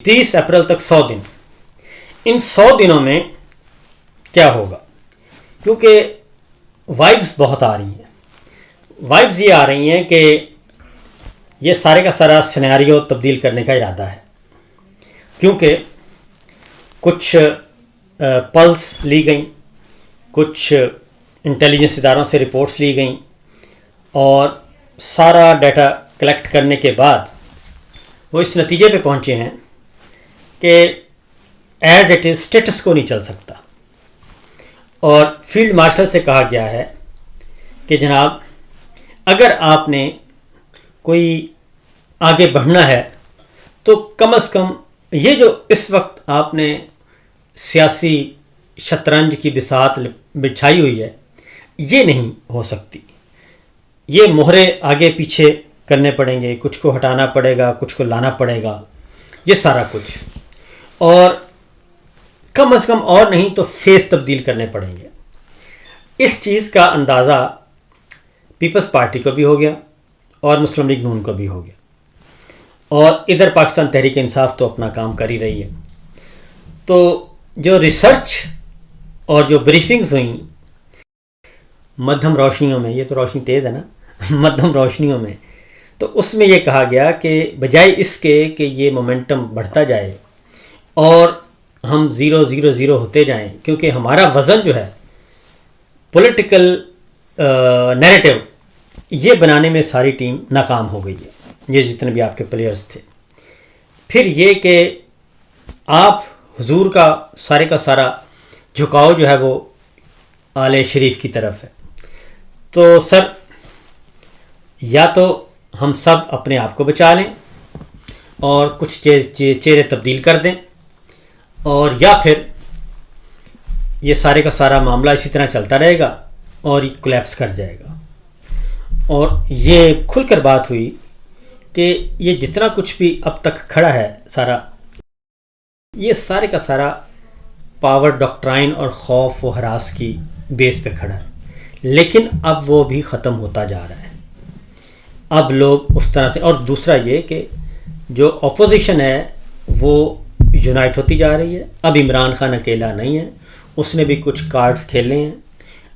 30 April تک 100 دن. ان 100 دنوں میں کیا ہوگا؟ کیونکہ وائبز بہت آ رہی ہیں. وائبز یہ آ رہی ہیں کہ یہ سارے کا سارا سیناریو تبدیل کرنے کا ارادہ ہے، کیونکہ کچھ پلس لی گئیں، کچھ انٹیلیجنس اداروں سے رپورٹس لی گئیں، اور سارا ڈیٹا کلیکٹ کرنے کے بعد وہ اس نتیجے پہ پہنچے ہیں کہ ایز اٹ از اسٹیٹس کو نہیں چل سکتا. اور فیلڈ مارشل سے کہا گیا ہے کہ جناب اگر آپ نے کوئی آگے بڑھنا ہے تو کم از کم یہ جو اس وقت آپ نے سیاسی شطرنج کی بساط بچھائی ہوئی ہے یہ نہیں ہو سکتی. یہ مہرے آگے پیچھے کرنے پڑیں گے، کچھ کو ہٹانا پڑے گا، کچھ کو لانا پڑے گا، یہ سارا کچھ. اور کم از کم اور نہیں تو فیس تبدیل کرنے پڑیں گے. اس چیز کا اندازہ پیپلز پارٹی کو بھی ہو گیا اور مسلم لیگ نون کو بھی ہو گیا، اور ادھر پاکستان تحریک انصاف تو اپنا کام کر ہی رہی ہے. تو جو ریسرچ اور جو بریفنگز ہوئیں مدھم روشنیوں میں، یہ تو روشنی تیز ہے نا، مدھم روشنیوں میں، تو اس میں یہ کہا گیا کہ بجائے اس کے کہ یہ مومنٹم بڑھتا جائے اور ہم 0-0-0 ہوتے جائیں، کیونکہ ہمارا وزن جو ہے پولیٹیکل نیریٹو یہ بنانے میں ساری ٹیم ناکام ہو گئی ہے، یہ جتنے بھی آپ کے پلیئرز تھے. پھر یہ کہ آپ حضور کا سارے کا سارا جھکاؤ جو ہے وہ آل شریف کی طرف ہے. تو سر یا تو ہم سب اپنے آپ کو بچا لیں اور کچھ چہرے تبدیل کر دیں، اور یا پھر یہ سارے کا سارا معاملہ اسی طرح چلتا رہے گا اور یہ کولیپس کر جائے گا. اور یہ کھل کر بات ہوئی کہ یہ جتنا کچھ بھی اب تک کھڑا ہے سارا، یہ سارے کا سارا پاور ڈاکٹرائن اور خوف و ہراس کی بیس پہ کھڑا ہے. لیکن اب وہ بھی ختم ہوتا جا رہا ہے. اب لوگ اس طرح سے، اور دوسرا یہ کہ جو اپوزیشن ہے وہ یونائٹ ہوتی جا رہی ہے. اب عمران خان اکیلا نہیں ہے، اس نے بھی کچھ کارڈز کھیلے ہیں.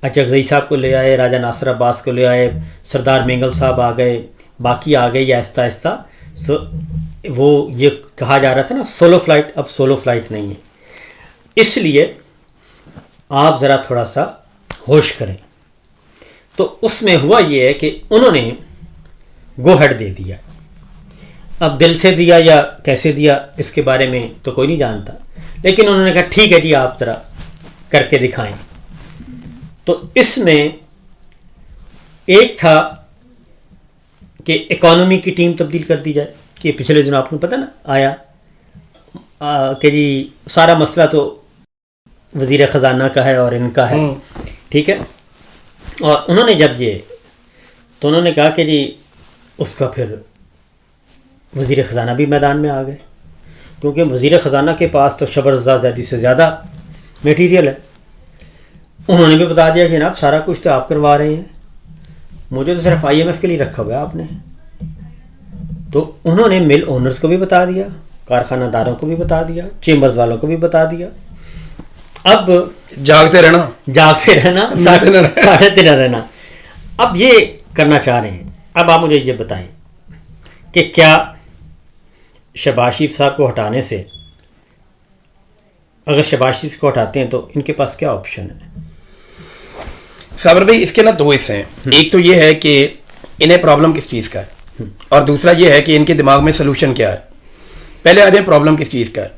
اچغزئی صاحب کو لے آئے، راجہ ناصر عباس کو لے آئے، سردار مینگل صاحب آ گئے، باقی آ گئے آہستہ آہستہ. وہ یہ کہا جا رہا تھا نا سولو فلائٹ، اب سولو فلائٹ نہیں ہے. اس لیے آپ ذرا تھوڑا سا ہوش کریں. تو اس میں ہوا یہ ہے کہ انہوں نے گو ہیڈ دے دیا. اب دل سے دیا یا کیسے دیا اس کے بارے میں تو کوئی نہیں جانتا، لیکن انہوں نے کہا ٹھیک ہے جی آپ ذرا کر کے دکھائیں. تو اس میں ایک تھا کہ اکانومی کی ٹیم تبدیل کر دی جائے، کہ پچھلے دنوں آپ کو پتہ نا آیا کہ جی سارا مسئلہ تو وزیر خزانہ کا ہے اور ان کا ہے، ٹھیک ہے. اور انہوں نے جب یہ تو انہوں نے کہا کہ جی اس کا پھر وزیر خزانہ بھی میدان میں آ گئے، کیونکہ وزیر خزانہ کے پاس تو شبر رضا زیدی سے زیادہ میٹیریل ہے. انہوں نے بھی بتا دیا کہ جناب سارا کچھ تو آپ کروا رہے ہیں، مجھے تو صرف IMF کے لیے رکھا ہوا ہے آپ نے. تو انہوں نے مل اونرز کو بھی بتا دیا، کارخانہ داروں کو بھی بتا دیا، چیمبرز والوں کو بھی بتا دیا. اب جاگتے رہنا ساڑھے تین رہنا. اب یہ کرنا چاہ رہے ہیں. اب آپ مجھے یہ بتائیں کہ کیا شہباز شریف صاحب کو ہٹانے سے، اگر شہباز شریف کو ہٹاتے ہیں تو ان کے پاس کیا آپشن ہے؟ صابر بھائی اس کے نا دو حصے ہیں. ایک تو یہ ہے کہ انہیں پرابلم کس چیز کا ہے، اور دوسرا یہ ہے کہ ان کے دماغ میں سلوشن کیا ہے. پہلے آ جائیں پرابلم کس چیز کا ہے.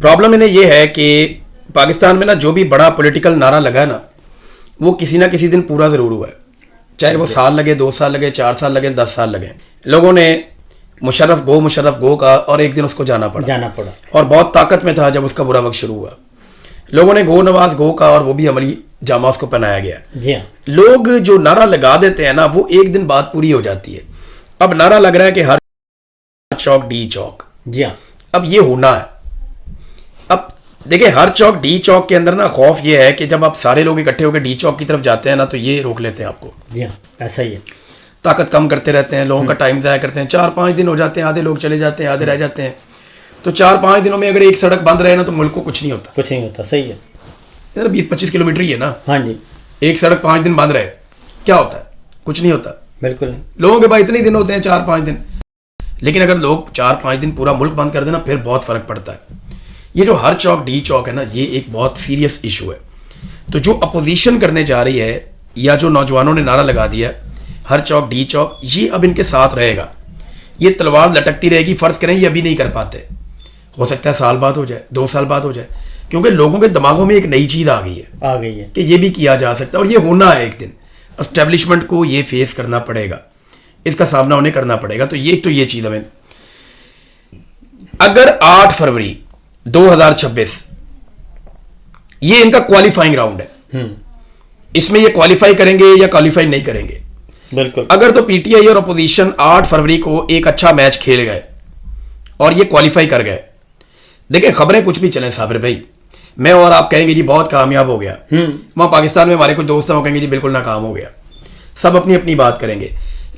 پرابلم انہیں یہ ہے کہ پاکستان میں نا جو بھی بڑا پولیٹیکل نعرہ لگا ہے نا وہ کسی نہ کسی دن پورا ضرور ہوا ہے، چاہے وہ سال لگے، 2 سال لگے، 4 سال لگے، 10 سال لگے. لوگوں نے مشرف گو کا اور ایک دن اس کو جانا پڑا اور بہت طاقت میں تھا جب اس کا برا وقت شروع ہوا. لوگوں نے گو نواز گو کا اور وہ بھی عملی جامہ اس کو پہنایا گیا. جی ہاں، لوگ جو نعرہ لگا دیتے ہیں نا وہ ایک دن بعد پوری ہو جاتی ہے. اب نعرہ لگ رہا ہے کہ ہر چوک ڈی چوک. جی ہاں، اب یہ ہونا ہے. اب دیکھیں ہر چوک ڈی چوک کے اندر نا خوف یہ ہے کہ جب آپ سارے لوگ اکٹھے ہو کے ڈی چوک کی طرف جاتے ہیں نا تو یہ روک لیتے ہیں آپ کو. جی ہاں ایسا ہی ہے. طاقت کم کرتے رہتے ہیں، لوگوں کا ٹائم ضائع کرتے ہیں. 4-5 دن ہو جاتے ہیں، آدھے لوگ چلے جاتے ہیں، آدھے رہ جاتے ہیں. تو 4-5 دنوں میں اگر ایک سڑک بند رہے نا تو ملک کو کچھ نہیں ہوتا. کچھ نہیں ہوتا. صحیح ہے. 20-25 کلومیٹر ہی ہے نا. ہاں جی. ایک سڑک 5 دن بند رہے کیا ہوتا ہے؟ کچھ نہیں ہوتا. بالکل نہیں. لوگوں کے پاس اتنے دن ہوتے ہیں 4-5 دن. لیکن اگر لوگ 4-5 دن پورا ملک بند کر دینا پھر بہت فرق پڑتا ہے. یہ جو ہر چوک ڈی چوک ہے نا یہ ایک بہت سیریس ایشو ہے. تو جو اپوزیشن کرنے جا رہی ہے یا جو نوجوانوں نے نعرہ لگا دیا ہر چوک ڈی چوک, یہ اب ان کے ساتھ رہے گا. یہ تلوار لٹکتی رہے گی. فرض کریں یہ ابھی نہیں کر پاتے, ہو سکتا ہے سال بعد ہو جائے, 2 سال بعد ہو جائے, کیونکہ لوگوں کے دماغوں میں ایک نئی چیز آ گئی ہے کہ یہ بھی کیا جا سکتا ہے اور یہ ہونا ہے. ایک دن اسٹیبلشمنٹ کو یہ فیس کرنا پڑے گا, اس کا سامنا انہیں کرنا پڑے گا. تو یہ چیز ہمیں, اگر 8 فروری 2026 یہ ان کا کوالیفائنگ راؤنڈ ہے, اس میں یہ کوالیفائی کریں گے یا کوالیفائی نہیں کریں گے. بالکل. اگر تو پی ٹی آئی اور اپوزیشن 8 فروری کو ایک اچھا میچ کھیل گئے اور یہ کوالیفائی کر گئے, دیکھیں خبریں کچھ بھی چلیں صابر بھائی, میں اور آپ کہیں گے جی بہت کامیاب ہو گیا, وہاں پاکستان میں ہمارے کچھ دوست ہیں وہ کہیں گے جی بالکل ناکام ہو گیا. سب اپنی اپنی بات کریں گے,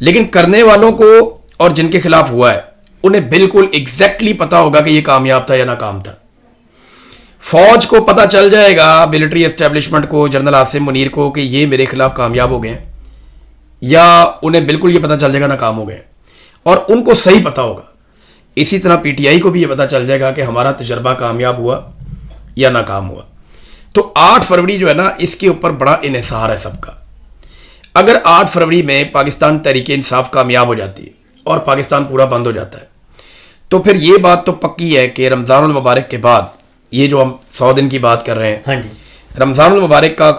لیکن کرنے والوں کو اور جن کے خلاف ہوا ہے انہیں بالکل ایگزیکٹلی پتا ہوگا کہ یہ کامیاب تھا یا ناکام تھا. فوج کو پتا چل جائے گا, ملٹری اسٹیبلشمنٹ کو, جنرل عاصم منیر کو, کہ یہ میرے خلاف کامیاب ہو گئے ہیں, یا انہیں بالکل یہ پتا چل جائے گا ناکام ہو گئے, اور ان کو صحیح پتا ہوگا. اسی طرح پی ٹی آئی کو بھی یہ پتا چل جائے گا کہ ہمارا تجربہ کامیاب ہوا یا ناکام ہوا. تو 8 فروری جو ہے نا اس کے اوپر بڑا انحصار ہے سب کا. اگر 8 فروری میں پاکستان تحریک انصاف کامیاب ہو جاتی ہے اور پاکستان پورا بند ہو جاتا ہے تو پھر یہ بات تو پکی ہے کہ رمضان المبارک کے بعد, یہ جو ہم 100 دن کی بات کر رہے ہیں, ہاں جی, رمضان المبارک کا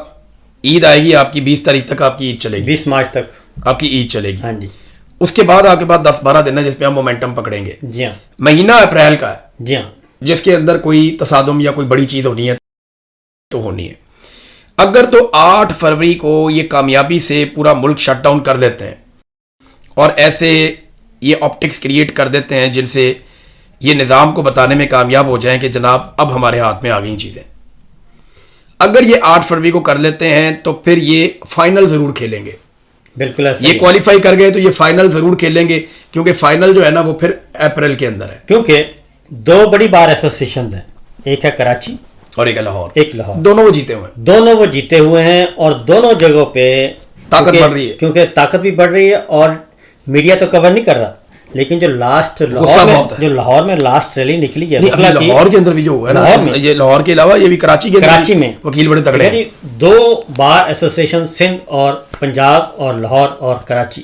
عید آئے گی آپ کی 20 تاریخ تک آپ کی عید چلے گی, 20 مارچ تک آپ کی عید چلے گی. ہاں جی. اس کے بعد آپ کے بعد 10-12 دن ہے جس پہ ہم مومنٹم پکڑیں گے. جی ہاں. مہینہ اپریل کا ہے, جی ہاں, جس کے اندر کوئی تصادم یا کوئی بڑی چیز ہونی ہے تو ہونی ہے. اگر تو 8 فروری کو یہ کامیابی سے پورا ملک شٹ ڈاؤن کر دیتے ہیں اور ایسے یہ آپٹکس کریٹ کر دیتے ہیں جن سے یہ نظام کو بتانے میں کامیاب ہو جائیں کہ جناب اب ہمارے ہاتھ میں آ گئی چیزیں, اگر یہ 8 فروری کو کر لیتے ہیں تو پھر یہ فائنل ضرور کھیلیں گے. بالکل ایسا یہ کوالیفائی کر گئے تو یہ فائنل ضرور کھیلیں گے, کیونکہ فائنل جو ہے نا وہ پھر اپریل کے اندر ہے. کیونکہ 2 بڑی بار ایسوسیشن ہیں, ایک ہے کراچی اور ایک لاہور. دونوں وہ جیتے ہوئے ہیں, دونوں وہ جیتے ہوئے ہیں, اور دونوں جگہوں پہ طاقت بڑھ رہی ہے, کیونکہ طاقت بھی بڑھ رہی ہے اور میڈیا تو کور نہیں کر رہا. لیکن جو لاسٹ لاہور میں لاسٹ ریلی نکلی ہے, لاہور کے اندر بھی جو ہوا ہے نا, یہ لاہور کے علاوہ یہ بھی کراچی میں وکیل بڑے تگڑے ہیں. 2 بار ایسوسیشن سندھ اور پنجاب اور لاہور اور کراچی,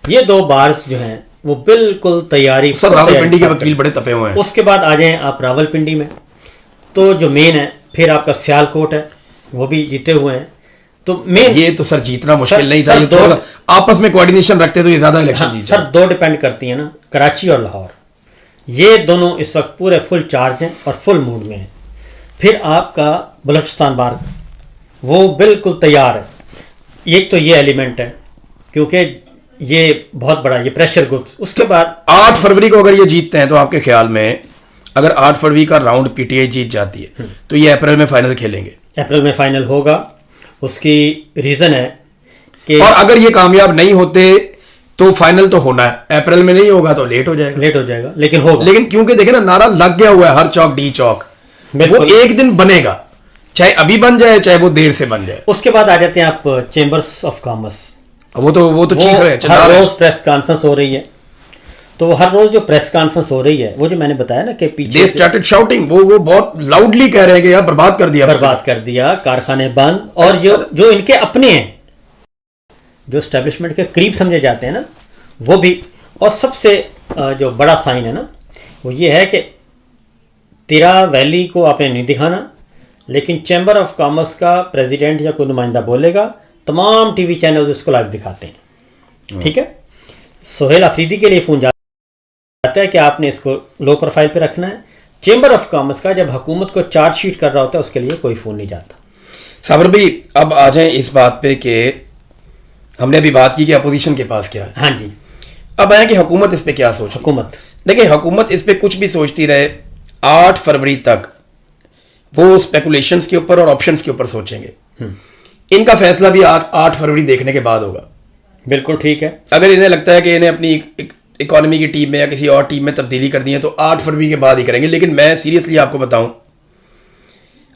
یہ 2 بارز جو ہیں وہ بالکل تیاری. راولپنڈی کے وکیل بڑے تپے ہوئے ہیں. اس کے بعد آ جائیں آپ راولپنڈی میں, تو جو مین ہے پھر آپ کا سیال کوٹ ہے, وہ بھی جیتے ہوئے ہیں. تو یہ تو سر جیتنا مشکل نہیں تھا, یہ تو آپس میں کوارڈینیشن رکھتے تو یہ زیادہ الیکشن جیتے. سر 2 ڈیپینڈ کرتی ہیں نا, کراچی اور لاہور, یہ دونوں اس وقت پورے فل چارج ہیں اور فل موڈ میں ہیں. پھر آپ کا بلوچستان بار وہ بالکل تیار ہے. ایک تو یہ ایلیمنٹ ہے کیونکہ یہ بہت بڑا یہ پریشر گروپ. اس کے بعد 8 فروری کو اگر یہ جیتتے ہیں تو آپ کے خیال میں اگر 8 فروری کا راؤنڈ پی ٹی آئی جیت جاتی ہے تو یہ اپریل میں فائنل کھیلیں گے. اپریل میں فائنل ہوگا. اس کی ریزن ہے کہ, اور اگر یہ کامیاب نہیں ہوتے تو فائنل تو ہونا ہے, اپریل میں نہیں ہوگا تو لیٹ ہو جائے گا, لیکن ہوگا. لیکن کیونکہ دیکھیں نا نعرہ لگ گیا ہوا ہے ہر چوک ڈی چوک, وہ ایک دن بنے گا, چاہے ابھی بن جائے چاہے وہ دیر سے بن جائے. اس کے بعد آ جاتے ہیں آپ چیمبرز آف کامرس, وہ تو چیخ رہے ہیں, ہر روز پریس کانفرنس ہو رہی ہے. تو ہر روز جو پریس کانفرنس ہو رہی ہے وہ جو میں نے بتایا نا کہ پیچھے they started shouting, وہ بہت لاؤڈلی کہہ رہے ہیں کہ یار برباد کر دیا, کارخانے بند. اور جو ان کے اپنے ہیں جو اسٹیبلشمنٹ کے قریب سمجھے جاتے ہیں نا وہ بھی. اور سب سے جو بڑا سائن ہے نا وہ یہ ہے کہ تیرا ویلی کو آپ نے نہیں دکھانا, لیکن چیمبر آف کامرس کا پریزیڈنٹ یا کوئی نمائندہ بولے گا, تمام ٹی وی چینل اس کو لائیو دکھاتے ہیں. ٹھیک ہے. سہیل آفریدی کے لیے فون جاتا ہے کہ آپ نے اس کو لو پروفائل پہ رکھنا ہے. چیمبر آف کامرس کا جب حکومت کو چارج شیٹ کر رہا ہوتا ہے اس کے لیے کوئی فون نہیں جاتا. صابر بھائی اب آ جائیں اس بات پہ کہ ہم نے ابھی بات کی کہ اپوزیشن کے پاس کیا ہے. ہاں جی. اب آئیں کہ حکومت اس پہ کیا سوچ. حکومت دیکھیں حکومت اس پہ کچھ بھی سوچتی رہے, 8 فروری تک وہ اسپیکولیشنز کے اوپر اور آپشنز کے اوپر سوچیں گے. ان کا فیصلہ بھی 8 فروری دیکھنے کے بعد ہوگا. بالکل ٹھیک ہے. اگر انہیں لگتا ہے کہ انہیں اپنی اکانومی کی ٹیم میں یا کسی اور ٹیم میں تبدیلی کر دی ہے تو 8 فروری کے بعد ہی کریں گے. لیکن میں سیریسلی آپ کو بتاؤں,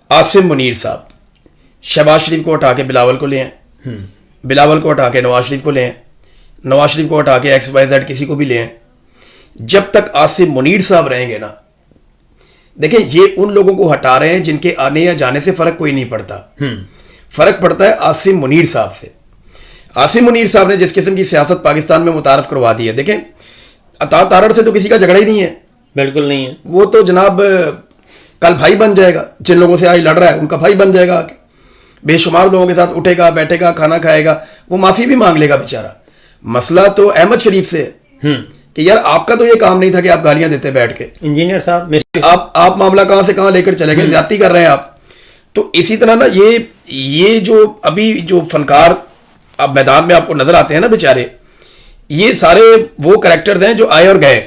عاصم منیر صاحب شہباز شریف کو ہٹا کے بلاول کو لے آئیں, بلاول کو ہٹا کے نواز شریف کو لے آئیں, نواز شریف کو ہٹا کے XYZ کسی کو بھی لے آئیں. جب تک عاصم منیر صاحب رہیں گے نا, دیکھیں یہ ان لوگوں کو ہٹا رہے ہیں جن کے آنے یا جانے سے فرق کوئی نہیں پڑتا. فرق پڑتا ہے عاصم منیر صاحب سے. عاصم منیر صاحب نے جس قسم کی سیاست پاکستان میں متعارف کروا دی ہے, دیکھیں عطا تارڑ سے تو کسی کا جھگڑا ہی نہیں ہے, بالکل نہیں ہے. وہ تو جناب کل بھائی بن جائے گا, جن لوگوں سے آج لڑ رہا ہے ان کا بھائی بن جائے گا, بے شمار لوگوں کے ساتھ اٹھے گا, بیٹھے گا, کھانا کھائے گا, وہ معافی بھی مانگ لے گا بیچارہ. مسئلہ تو احمد شریف سے ہے کہ یار آپ کا تو یہ کام نہیں تھا کہ آپ گالیاں دیتے بیٹھ کے, انجینئر صاحب آپ معاملہ کہاں سے کہاں لے کر چلے گئے, زیادتی کر رہے ہیں آپ. تو اسی طرح نا یہ جو ابھی جو فنکار اب میدان میں آپ کو نظر آتے ہیں نا بیچارے, یہ سارے وہ کریکٹرز ہیں جو آئے اور گئے.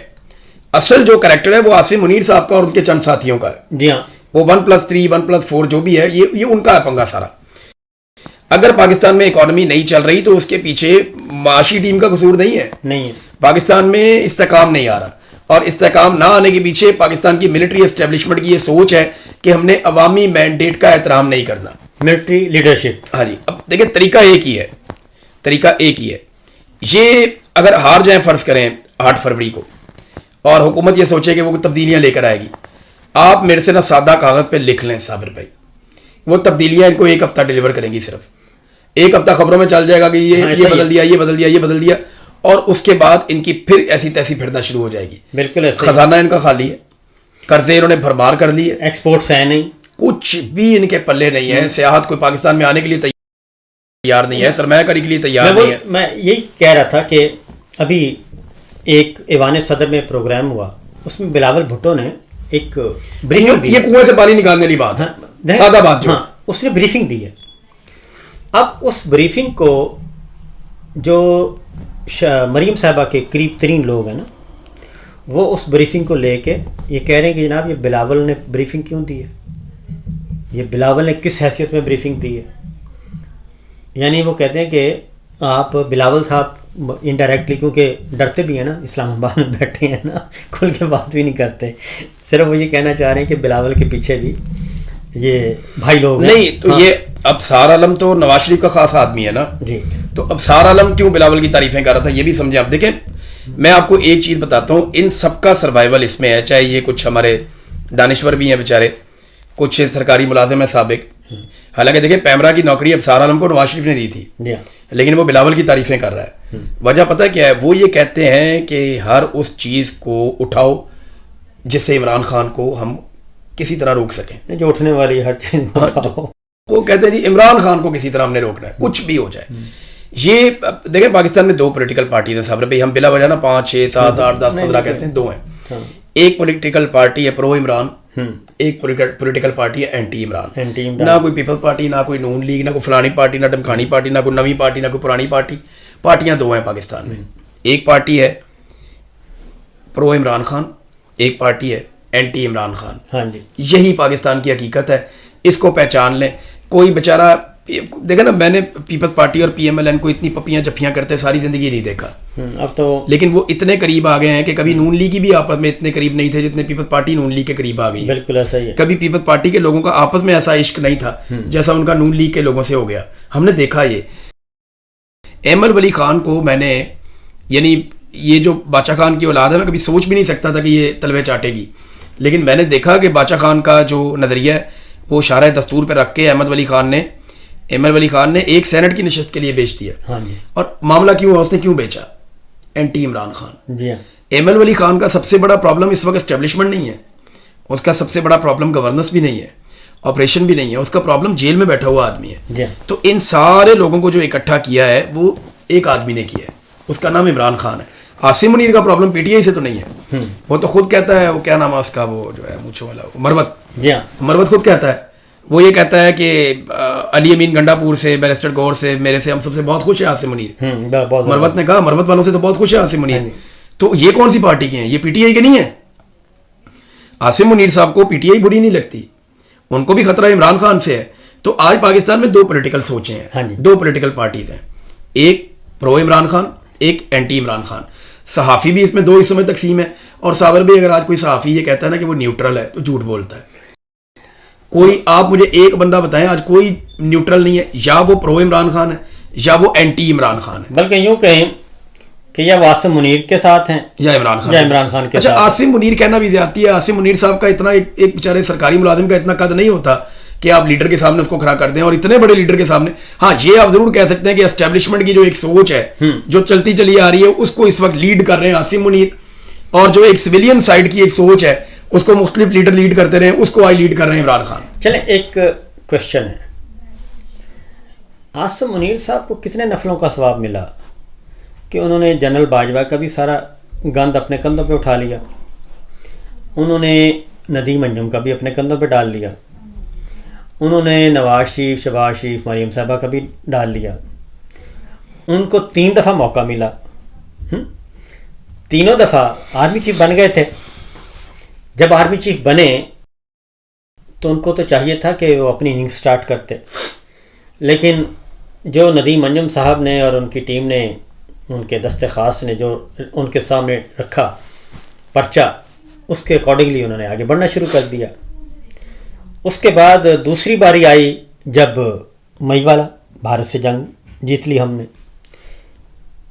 اصل جو کریکٹر ہے وہ عاصم منیر صاحب کا اور ان کے چند ساتھیوں کا ہے. جی ہاں, وہ 1+3 1+4 جو بھی ہے یہ ان کا ہے پنگا سارا. اگر پاکستان میں اکانومی نہیں چل رہی تو اس کے پیچھے معاشی ٹیم کا قصور نہیں ہے. نہیں ہے. پاکستان میں استحکام نہیں آ رہا, اور استحکام نہ آنے کے پیچھے پاکستان کی ملٹری اسٹیبلشمنٹ کی یہ سوچ ہے کہ ہم نے عوامی مینڈیٹ کا احترام نہیں کرنا, ملٹری لیڈرشپ. ہاں جی. اب دیکھیں طریقہ ایک ہی ہے, طریقہ ایک ہی ہے. یہ اگر ہار جائیں فرض کریں 8 فروری کو, اور حکومت یہ سوچے کہ وہ تبدیلیاں لے کر آئے گی, آپ میرے سے نا سادہ کاغذ پہ لکھ لیں صابر بھائی, وہ تبدیلیاں ان کو 1 ہفتہ ڈیلیور کریں گی. صرف 1 ہفتہ خبروں میں چل جائے گا کہ یہ بدل دیا, یہ بدل دیا, یہ بدل دیا, اور اس کے بعد ان کی پھر ایسی تیسی پھرنا شروع ہو جائے گی. بالکل ایسے. خزانہ ان کا خالی ہے, قرضے انہوں نے بھرمار کر لی ہے, ایکسپورٹس ہے نہیں, کچھ بھی ان کے پلے نہیں ہے. سیاحت کوئی پاکستان میں آنے کے لیے تیار نہیں ہے, سرمایہ کاری کے لیے تیار نہیں ہے. میں یہی کہہ رہا تھا کہ ابھی ایک ایوان صدر میں پروگرام ہوا, اس میں بلاول بھٹو نے ایک بریفنگ دی. یہ کنویں سے پانی نکالنے والی بات ہے, سادہ بات. ہاں, اس نے بریفنگ دی ہے. اب اس بریفنگ کو جو مریم صاحبہ کے قریب ترین لوگ ہیں نا, وہ اس بریفنگ کو لے کے یہ کہہ رہے ہیں کہ جناب یہ بلاول نے بریفنگ کیوں دی ہے, یہ بلاول نے کس حیثیت میں بریفنگ دی ہے. یعنی وہ کہتے ہیں کہ آپ بلاول صاحب انڈائریکٹلی, کیونکہ ڈرتے بھی ہیں نا, اسلام آباد میں بیٹھے ہیں نا, کھل کے بات بھی نہیں کرتے, صرف وہ یہ کہنا چاہ رہے ہیں کہ بلاول کے پیچھے بھی یہ بھائی لوگ ہیں. نہیں تو یہ ابصار عالم تو نواز شریف کا خاص آدمی ہے نا جی, تو ابصار عالم کیوں بلاول کی تعریفیں کر رہا تھا یہ بھی سمجھیں آپ. دیکھیں میں آپ کو ایک چیز بتاتا ہوں, ان سب کا سروائیول اس میں ہے, چاہے یہ کچھ ہمارے دانشور بھی ہیں بیچارے, کچھ سرکاری ملازم ہیں سابق. حالانکہ دیکھیں پیمرا کی نوکری ابصار عالم کو نواز شریف نے دی تھی, لیکن وہ بلاول کی تعریفیں کر رہا ہے. وجہ پتہ کیا ہے, وہ یہ کہتے ہیں کہ ہر اس چیز کو اٹھاؤ جس سے عمران خان کو ہم کسی طرح روک سکیں, جو اٹھنے والی ہر چیز وہ کہتے ہیں جی عمران خان کو کسی طرح ہم نے روکنا ہے, کچھ بھی ہو جائے. یہ دیکھیں پاکستان میں 2 پولیٹیکل پارٹیز ہیں صاحب بھائی, ہم بلا وجہ نا 5 6 7 8 10 15 کہتے ہیں, 2 ہیں. ایک پولیٹیکل پارٹی ہے پرو عمران, ایک پولیٹیکل پارٹی ہے اینٹی عمران. نہ کوئی پیپل پارٹی, نہ کوئی نون لیگ, نہ کوئی فلانی پارٹی, نہ ڈمکانی پارٹی, نہ کوئی نویں پارٹی, نہ کوئی پرانی پارٹی. پارٹیاں 2 ہیں پاکستان میں. ایک پارٹی ہے پرو عمران خان, ایک پارٹی ہے اینٹی عمران خان. یہی پاکستان کی حقیقت ہے, اس کو پہچان لیں. کوئی بیچارہ دیکھا نا, میں نے پیپلز پارٹی اور PMLN کو اتنی پپیاں جپیاں کرتے ساری زندگی نہیں دیکھا, اب تو لیکن وہ اتنے قریب آ گئے ہیں کہ کبھی نون لیگ بھی آپس میں اتنے قریب نہیں تھے جتنے پیپلز پارٹی نون لیگ کے قریب آ گئی. بالکل ایسا ہی ہے. کبھی پیپلز پارٹی کے لوگوں کا آپس میں ایسا عشق نہیں تھا جیسا ان کا نون لیگ کے لوگوں سے ہو گیا. ہم نے دیکھا یہ احمد ولی خان کو, میں نے یعنی یہ جو باچا خان کی اولاد ہے, میں کبھی سوچ بھی نہیں سکتا تھا کہ یہ تلوے چاٹے گی, لیکن میں نے دیکھا کہ باچا خان کا جو نظریہ ہے وہ شارع دستور پہ رکھ کے احمد ولی خان نے ایک سینٹ کی نشست کے لیے بیچ دیا. اور معاملہ کیوں ہے, اس نے کیوں بیچا, اینٹی عمران خان. احمد ولی خان کا سب سے بڑا پرابلم اس وقت اسٹیبلشمنٹ نہیں ہے, اس کا سب سے بڑا پرابلم گورننس بھی نہیں ہے, آپریشن بھی نہیں ہے, اس کا پرابلم جیل میں بیٹھا ہوا آدمی ہے. تو ان سارے لوگوں کو جو اکٹھا کیا ہے وہ ایک آدمی نے کیا ہے, اس کا نام عمران خان ہے. عاصم منیر کا پرابلم PTI سے تو نہیں ہے, وہ تو خود کہتا ہے, وہ کیا نام ہے اس کا, وہ جو ہے مونچھوں والا مروت خود کہتا ہے, وہ یہ کہتا ہے کہ علی امین گنڈا پور سے, بیرسٹر گور سے, میرے سے, ہم سب سے بہت خوش ہے عاصم منیر. مروت نے کہا مروت والوں سے تو بہت خوش ہے عاصم منیر. تو یہ کون سی پارٹی کے ہیں, یہ PTI کے نہیں ہیں. عاصم منیر صاحب کو PTI بری نہیں لگتی, ان کو بھی خطرہ عمران خان سے ہے. تو آج پاکستان میں 2 پولیٹیکل سوچیں ہیں, 2 پولیٹیکل پارٹیز ہیں, ایک پرو عمران خان, ایک اینٹی عمران خان. صحافی بھی اس میں دو حصوں میں تقسیم ہے. اور صابر بھی اگر آج کوئی صحافی یہ کہتا ہے نا کہ وہ نیوٹرل ہے تو جھوٹ بولتا ہے. کوئی آپ مجھے ایک بندہ بتائیں آج کوئی نیوٹرل نہیں ہے, یا وہ پرو عمران خان ہے یا وہ اینٹی عمران خان ہے. بلکہ یوں کہیں کہ یا عاصم منیر کے ساتھ ہیں یا عمران خان کے اچھا ساتھ. عاصم منیر کہنا بھی زیادتی ہے. عاصم منیر صاحب کا اتنا ایک بیچارے سرکاری ملازم کا اتنا قد نہیں ہوتا کہ آپ لیڈر کے سامنے اس کو کھڑا کر دیں, اور اتنے بڑے لیڈر کے سامنے. ہاں یہ آپ ضرور کہہ سکتے ہیں کہ اسٹیبلشمنٹ کی جو ایک سوچ ہے جو چلتی چلی آ رہی ہے اس کو اس وقت لیڈ کر رہے ہیں عاصم منیر, اور جو ایک سویلین سائڈ کی ایک سوچ ہے اس کو مختلف لیڈر لیڈ کرتے رہے ہیں, اس کو آئی لیڈ کر رہے ہیں عمران خان. چلیں ایک کوشچن ہے, عاصم منیر صاحب کو کتنے نفلوں کا ثواب ملا کہ انہوں نے جنرل باجوہ کا بھی سارا گند اپنے کندھوں پہ اٹھا لیا, انہوں نے ندیم انجم کا بھی اپنے کندھوں پہ ڈال لیا, انہوں نے نواز شریف, شہباز شریف, مریم صاحبہ کا بھی ڈال لیا. ان کو 3 دفعہ موقع ملا, تینوں دفعہ آرمی چیف بن گئے تھے. جب آرمی چیف بنے تو ان کو تو چاہیے تھا کہ وہ اپنی اننگ سٹارٹ کرتے, لیکن جو ندیم انجم صاحب نے اور ان کی ٹیم نے, ان کے دست خاص نے جو ان کے سامنے رکھا پرچہ, اس کے اکارڈنگلی انہوں نے آگے بڑھنا شروع کر دیا. اس کے بعد دوسری باری آئی جب مئی والا بھارت سے جنگ جیت لی ہم نے.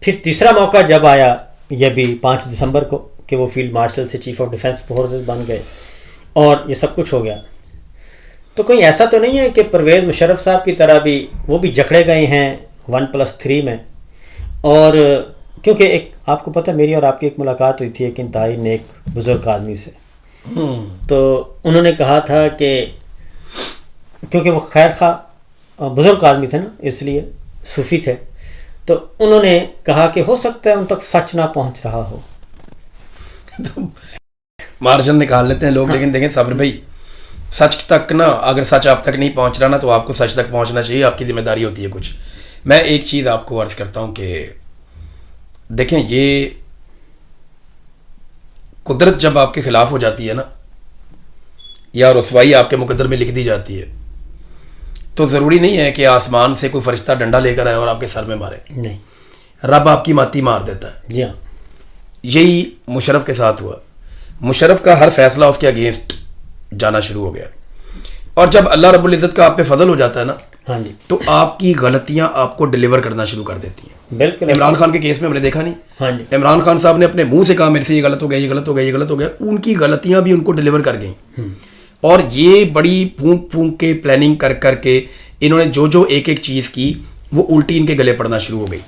پھر تیسرا موقع جب آیا یہ بھی 5 دسمبر کو کہ وہ فیلڈ مارشل سے چیف آف ڈیفنس فورسز بن گئے اور یہ سب کچھ ہو گیا. تو کوئی ایسا تو نہیں ہے کہ پرویز مشرف صاحب کی طرح بھی وہ بھی جکڑے گئے ہیں 1+3 میں. اور کیونکہ ایک آپ کو پتہ میری اور آپ کی ایک ملاقات ہوئی تھی ایک انتہائی نیک بزرگ آدمی سے, تو انہوں نے کہا تھا کہ کیونکہ وہ خیر خواہ بزرگ آدمی تھے نا, اس لیے صوفی تھے, تو انہوں نے کہا کہ ہو سکتا ہے ان تک سچ نہ پہنچ رہا ہو. مارجن نکال لیتے ہیں لوگ, لیکن دیکھیں صابر بھائی سچ تک نا, اگر سچ آپ تک نہیں پہنچ رہا نا تو آپ کو سچ تک پہنچنا چاہیے, آپ کی ذمہ داری ہوتی ہے کچھ. میں ایک چیز آپ کو عرض کرتا ہوں کہ دیکھیں یہ قدرت جب آپ کے خلاف ہو جاتی ہے نا, یا رسوائی آپ کے مقدر میں لکھ دی جاتی ہے, تو ضروری نہیں ہے کہ آسمان سے کوئی فرشتہ ڈنڈا لے کر آئے اور آپ کے سر میں مارے. نہیں, رب آپ کی ماتی مار دیتا ہے. جی ہاں, یہی مشرف کے ساتھ ہوا. مشرف کا ہر فیصلہ اس کے اگینسٹ جانا شروع ہو گیا, اور جب اللہ رب العزت کا آپ پہ فضل ہو جاتا ہے نا, ہاں جی, تو آپ کی غلطیاں آپ کو ڈیلیور کرنا شروع کر دیتی ہیں. بالکل. عمران خان کے کیس میں ہم نے دیکھا نہیں, ہاں جی, عمران خان صاحب نے اپنے منہ سے کہا میرے سے یہ غلط ہو گیا, یہ غلط ہو گیا, یہ غلط ہو گیا, ان کی غلطیاں بھی ان کو ڈیلیور کر گئیں. اور یہ بڑی پھونک پھونک کے پلاننگ کر کر کے انہوں نے جو ایک ایک چیز کی وہ الٹی ان کے گلے پڑنا شروع ہو گئی.